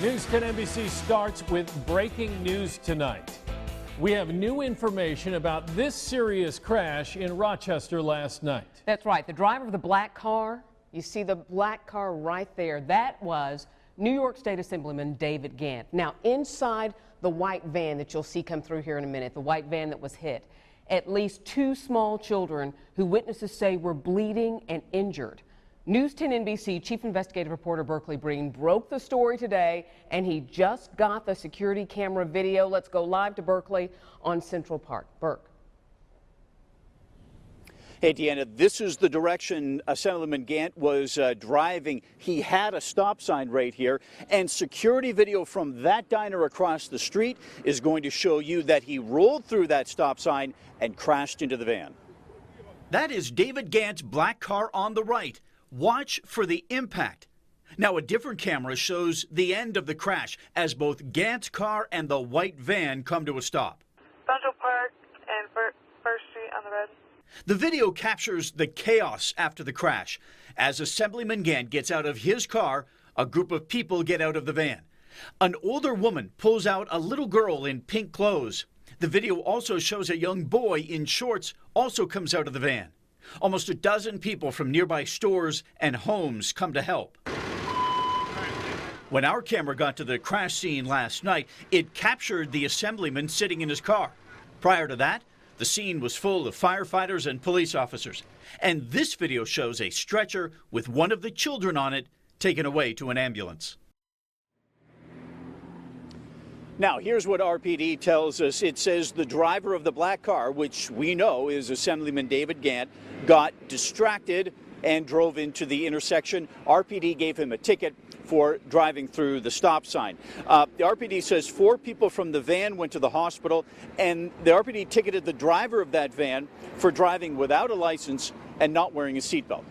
News 10 NBC starts with breaking news tonight. We have new information about this serious crash in Rochester last night. That's right. The driver of the black car, you see the black car right there, that was New York State Assemblyman David Gantt. Now, inside the white van that you'll see come through here in a minute, the white van that was hit, at least 2 small children who witnesses say were bleeding and injured. News 10 NBC Chief Investigative Reporter Berkeley Breen broke the story today, and he just got the security camera video. Let's go live to Berkeley on Central Park. Burke. Hey, Deanna, this is the direction Assemblyman Gantt was driving. He had a stop sign right here, and security video from that diner across the street is going to show you that he rolled through that stop sign and crashed into the van. That is David Gantt's black car on the right. Watch for the impact. Now, a different camera shows the end of the crash as both Gantt's car and the white van come to a stop. Central Park and First Street on the red. The video captures the chaos after the crash. As Assemblyman Gantt gets out of his car, a group of people get out of the van. An older woman pulls out a little girl in pink clothes. The video also shows a young boy in shorts also comes out of the van. Almost a dozen people from nearby stores and homes come to help. When our camera got to the crash scene last night, it captured the assemblyman sitting in his car. Prior to that, the scene was full of firefighters and police officers. And this video shows a stretcher with one of the children on it taken away to an ambulance. Now, here's what RPD tells us. It says the driver of the black car, which we know is Assemblyman David Gantt, got distracted and drove into the intersection. RPD gave him a ticket for driving through the stop sign. The RPD says 4 people from the van went to the hospital, and the RPD ticketed the driver of that van for driving without a license and not wearing a seatbelt.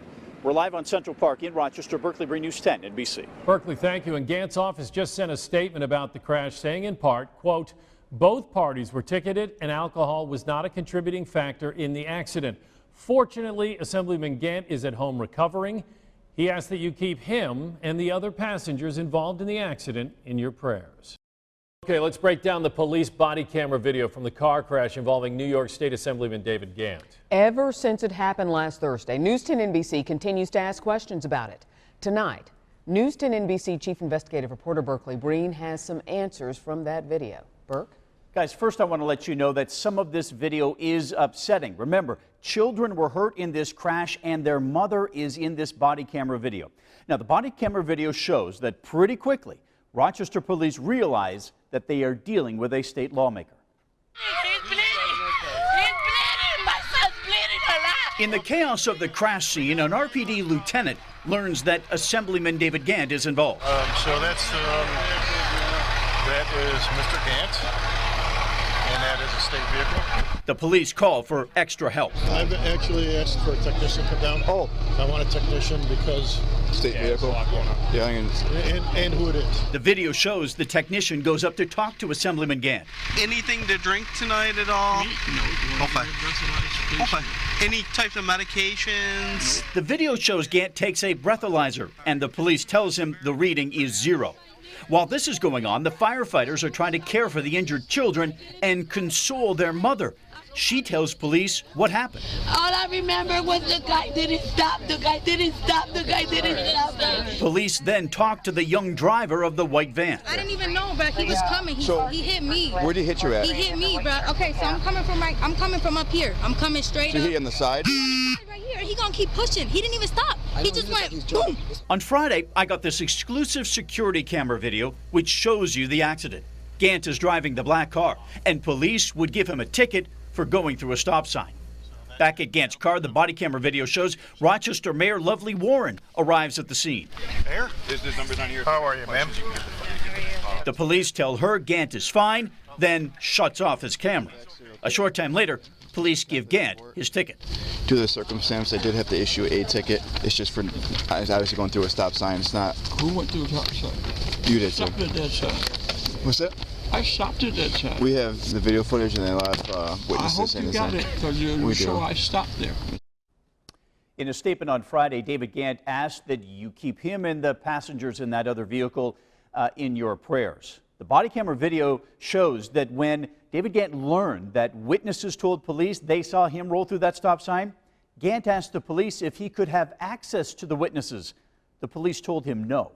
We're live on Central Park in Rochester. Berkeley Breen, News 10 NBC. Berkeley, thank you. And Gantt's office just sent a statement about the crash saying in part, quote, both parties were ticketed and alcohol was not a contributing factor in the accident. Fortunately, Assemblyman Gantt is at home recovering. He asks that you keep him and the other passengers involved in the accident in your prayers. Okay, let's break down the police body camera video from the car crash involving New York State Assemblyman David Gantt. Ever since it happened last Thursday, News 10 NBC continues to ask questions about it. Tonight, News 10 NBC Chief Investigative Reporter Berkeley Breen has some answers from that video. Burke? Guys, first I want to let you know that some of this video is upsetting. Remember, children were hurt in this crash and their mother is in this body camera video. Now, the body camera video shows that pretty quickly, Rochester police realize that they are dealing with a state lawmaker. He's bleeding! He's bleeding! My son's bleeding a lot! In the chaos of the crash scene, an RPD lieutenant learns that Assemblyman David Gantt is involved. That is Mr. Gantt, and that is a state vehicle. The police call for extra help. I've actually asked for a technician to come down. Oh, I want a technician because state vehicle. Yeah, and who it is. The video shows the technician goes up to talk to Assemblyman Gantt. Anything to drink tonight at all? Okay. Okay. Any types of medications? The video shows Gantt takes a breathalyzer, and the police tells him the reading is 0. While this is going on, the firefighters are trying to care for the injured children and console their mother. She tells police what happened. All I remember was the guy didn't stop, the guy didn't stop, the guy didn't stop. Police then talk to the young driver of the white van. I didn't even know, bro. He was coming. He hit me. Where did he hit you at? He hit me, bro. Okay, so I'm coming from up here. I'm coming straight So up. he hit on the side? Right here. He gonna keep pushing. He didn't even stop. He just went boom. On Friday, I got this exclusive security camera video which shows you the accident. Gantt is driving the black car, and police would give him a ticket for going through a stop sign. Back at Gantt's car, the body camera video shows Rochester Mayor Lovely Warren arrives at the scene. Mayor? This number's on here. How are you, ma'am? The police tell her Gantt is fine, then shuts off his camera. A short time later, police give Gantt his ticket. Due to the circumstance, I did have to issue a ticket. It's just for, I was obviously going through a stop sign. It's not. Who went through a stop sign? You did, sir. Stopped at that sign. What's that? I stopped at that sign. We have the video footage and a lot of witnesses. I hope you got it, because you show I stopped there. In a statement on Friday, David Gantt asked that you keep him and the passengers in that other vehicle in your prayers. The body camera video shows that when David Gantt learned that witnesses told police they saw him roll through that stop sign, Gantt asked the police if he could have access to the witnesses. The police told him no.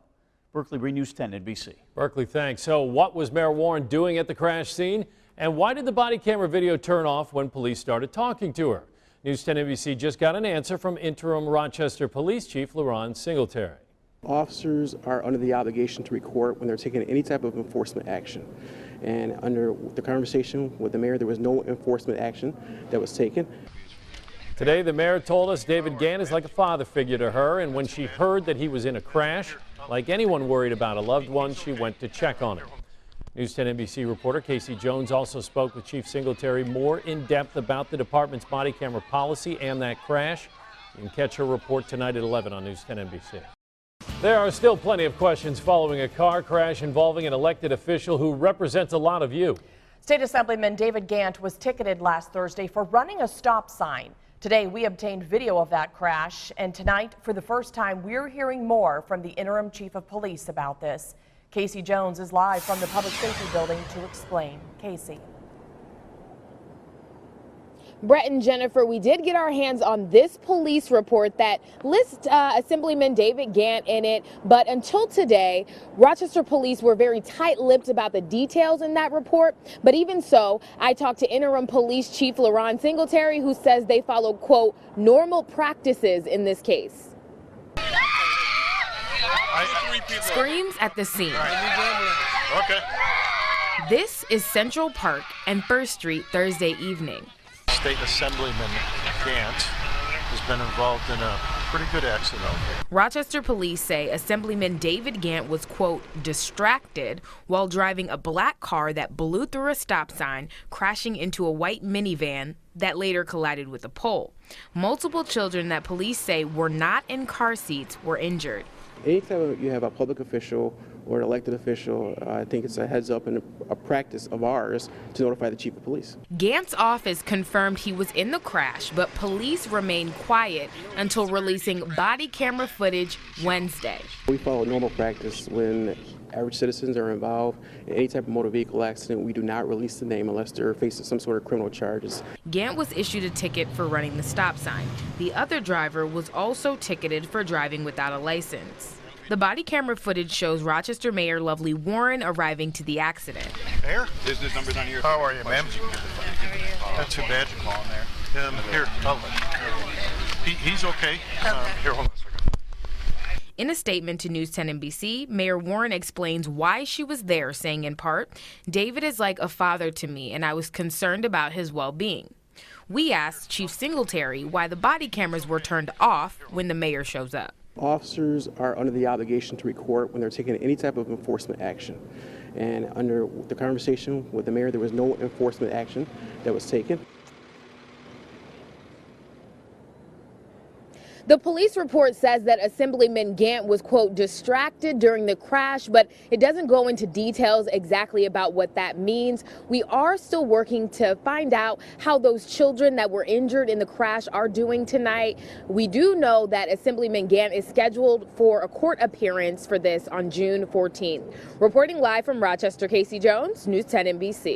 Berkeley, News 10 NBC. Berkeley, thanks. So what was Mayor Warren doing at the crash scene? And why did the body camera video turn off when police started talking to her? News 10 NBC just got an answer from interim Rochester Police Chief LaRon Singletary. Officers are under the obligation to record when they're taking any type of enforcement action. And under the conversation with the mayor, there was no enforcement action that was taken. Today, the mayor told us David Gantt is like a father figure to her, and when she heard that he was in a crash, like anyone worried about a loved one, she went to check on him. News 10 NBC reporter Casey Jones also spoke with Chief Singletary more in depth about the department's body camera policy and that crash. You can catch her report tonight at 11 on News 10 NBC. There are still plenty of questions following a car crash involving an elected official who represents a lot of you. State Assemblyman David Gantt was ticketed last Thursday for running a stop sign. Today, we obtained video of that crash, and tonight, for the first time, we're hearing more from the interim chief of police about this. Casey Jones is live from the Public Safety Building to explain. Casey. Brett and Jennifer, we did get our hands on this police report that lists Assemblyman David Gantt in it, but until today, Rochester police were very tight-lipped about the details in that report. But even so, I talked to interim police chief LaRon Singletary, who says they follow, quote, normal practices in this case. Screams at the scene. Okay. This is Central Park and First Street Thursday evening. State Assemblyman Gantt has been involved in a pretty good accident. Rochester police say Assemblyman David Gantt was, quote, distracted while driving a black car that blew through a stop sign, crashing into a white minivan that later collided with a pole. Multiple children that police say were not in car seats were injured. Anytime you have a public official or an elected official, I think it's a heads up and a practice of ours to notify the chief of police. Gantt's office confirmed he was in the crash, but police remained quiet until releasing body camera footage Wednesday. We follow normal practice when average citizens are involved in any type of motor vehicle accident. We do not release the name unless they're facing some sort of criminal charges. Gantt was issued a ticket for running the stop sign. The other driver was also ticketed for driving without a license. The body camera footage shows Rochester Mayor Lovely Warren arriving to the accident. Mayor? Business numbers on here. How are you, ma'am? Not too bad. Here, he's okay. Here, hold on a second. In a statement to News 10 NBC, Mayor Warren explains why she was there, saying in part, David is like a father to me, and I was concerned about his well-being. We asked Chief Singletary why the body cameras were turned off when the mayor shows up. Officers are under the obligation to record when they're taking any type of enforcement action. And under the conversation with the mayor, there was no enforcement action that was taken. The police report says that Assemblyman Gantt was, quote, distracted during the crash, but it doesn't go into details exactly about what that means. We are still working to find out how those children that were injured in the crash are doing tonight. We do know that Assemblyman Gantt is scheduled for a court appearance for this on June 14th. Reporting live from Rochester, Casey Jones, News 10 NBC.